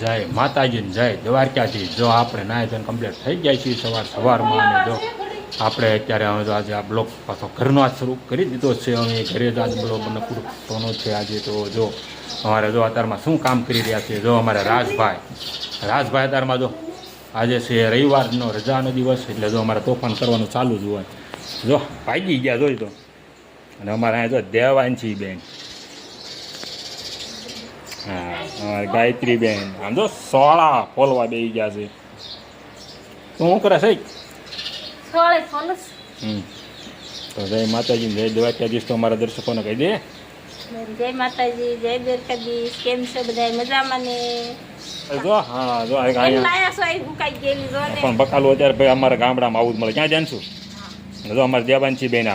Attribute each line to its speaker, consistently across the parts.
Speaker 1: જય માતાજી જય દ્વારકાજી। જો આપણે નાય ધોઈને કમ્પ્લીટ થઈ જાય છે સવારમાં, અને જો આપણે અત્યારે હવે તો આજે આ બ્લોગ પાછો ઘરનો આજ શરૂ કરી દીધો છે। અમે ઘરે જ આજ બ્લોગ પૂરો કરવાનો છે આજે। તો જો અમારે જો અત્યારમાં શું કામ કરી રહ્યા છે, જો અમારે રાજભાઈ અત્યારમાં જો આજે છે રવિવારનો રજાનો દિવસ, એટલે જો અમારે તોફાન કરવાનું ચાલુ જ હોય। જો ભાગી ગયા જોઈ તો, અને અમારે અહીંયા જો દેવાંશી બેન, હા ગાયત્રી બેન આમ જો સોળા ફોલવા બેસી ગયા છે। શું કરે છે? તો જય માતાજી જય દ્વારકાધીશ। તો અમારા દર્શકોને કહી દે
Speaker 2: જય માતાજી જય દ્વારકાધીશ। કેમ છે બધા મજામાં ને?
Speaker 1: જો હા જો પણ બકાલું અત્યારે ભાઈ અમારા ગામડામાં આવું જ મળે, ક્યાં જાણશું? જો અમારા દેવાંશી બેન,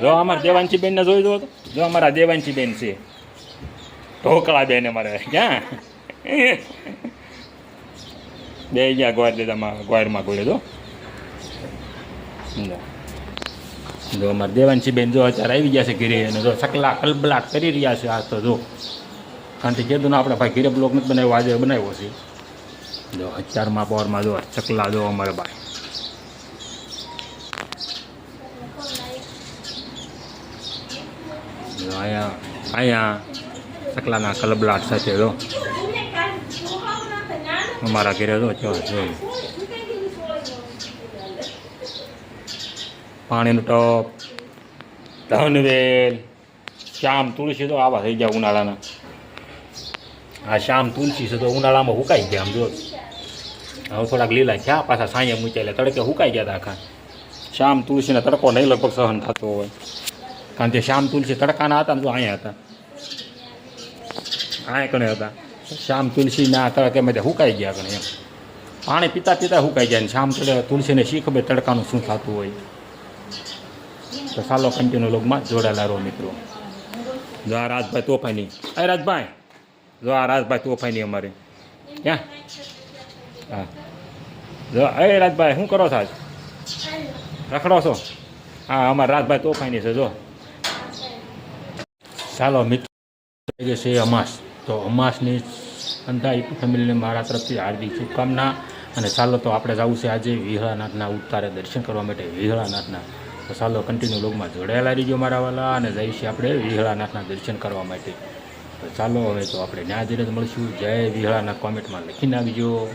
Speaker 1: જો અમારા દેવાંશી બેન ને જોઈ દો, જો અમારા દેવાંશી બેન છે ઢોકળા બેન અમારે ક્યાં બે ગયા ગોળ દેદામાં ગોળમાં ગોળે જો અમારે દેવાંશી બેન જો અત્યારે આવી ગયા છે ઘરે, અને જો સકલા કલબલાટ કરી રહ્યા છે આ તો જો, કારણ કે કીધું ને આપણે ભાઈ ઘરે બ્લોક નથી બનાવ્યો, આજે બનાવ્યો છે। જો અત્યારમાં પોરમાં જો ચકલા જો અમારે ભાઈ જો અહીંયા ચકલાના કલબલાટ સાથે જો અમારા ઘરે જો જોઈ પાણીનું ટપ, ધનવેલ, શ્યામ તુલસી તો આવા થઈ ગયા ઉનાળાના। આ શ્યામ તુલસી છે તો ઉનાળામાં હુકાઈ ગયા, આમ જો હવે થોડાક લીલા છે પાછા સાંયે મૂક્યા એટલે તડકે હુકાઈ ગયા હતા આખા। શ્યામ તુલસીને તડકો નહીં લગભગ સહન થતો હોય, કારણ કે શ્યામ તુલસી તડકાના હતા ને જો અહીંયા હતા, અહીંયા કણે હતા શ્યામ તુલસીના તડકે મેં હુકાઈ ગયા કણે એમ, પાણી પીતા પીતા હુકાઈ ગયા ને શ્યામ તુલસીને શી ખબર તડકાનું શું થતું હોય। તો ચાલો કન્ટિન્યુ લોગમાં જોડાયેલા રહો મિત્રો। જો આ રાજભાઈ તોફાની, અરે રાજભાઈ જો આ રાજભાઈ તોફાની અમારે ક્યાં, હા જો અરે રાજભાઈ શું કરો છો આજ, રખડો છો? હા અમારા રાજભાઈ તોફાની છે જો। ચાલો મિત્રો છે અમાસ, તો અમાસની અંધાઈ ફેમિલીને મારા તરફથી હાર્દિક શુભકામના। અને ચાલો તો આપણે જવું છે આજે વિહળાનાથના ઉતારે દર્શન કરવા માટે વિહળાનાથના। તો ચાલો કન્ટિન્યુ લોગમાં જોડાયેલા રહીજો મારા વાલા, અને જઈશું આપણે વિહળાનાથના દર્શન કરવા માટે। તો ચાલો હવે તો આપણે ન્યા જઈને જ મળશું। જય વિહળાનાથ કોમેન્ટમાં લખીને આવજો।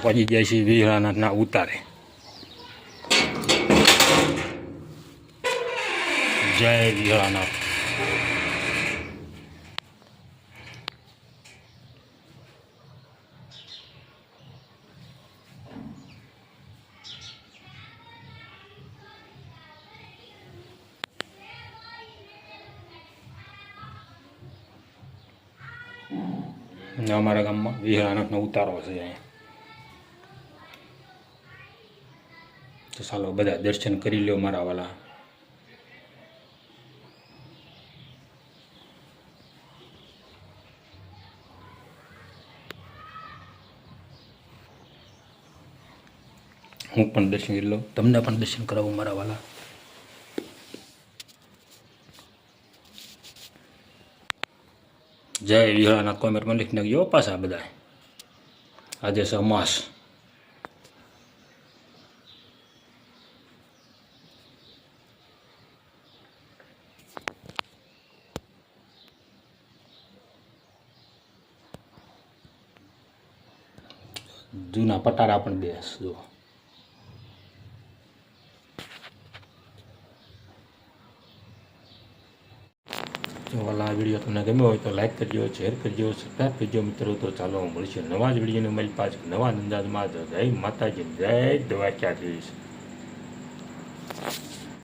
Speaker 1: પહોંચી જાય છે વિહળાનાથના ઉતારે। જય વિહળાનાથ। અમારા ગામમાં વિહળાનાથનો ઉતારો છે અહીંયા, તો ચાલો બધા દર્શન કરી લો મારા વાલા। હું પણ દર્શન કરી લઉં, તમને પણ દર્શન કરાવું મારા વાલા। જય વિહળાનાથ કોમેન્ટમાં લખી નાખજો પાછા બધા। આજે છે અમાસ, જૂના પટારા પણ બેસ જો। જો આ વિડીયો તમને ગમ્યો હોય તો લાઈક કરજો, શેર કરજો, સબસ્ક્રાઈબ કરજો મિત્રો। તો ચાલો મળીશું નવા જ વિડીયોને, મળી પાછું નવા અંદાજમાં। જય માતાજી જય દ્વારકાધીશ।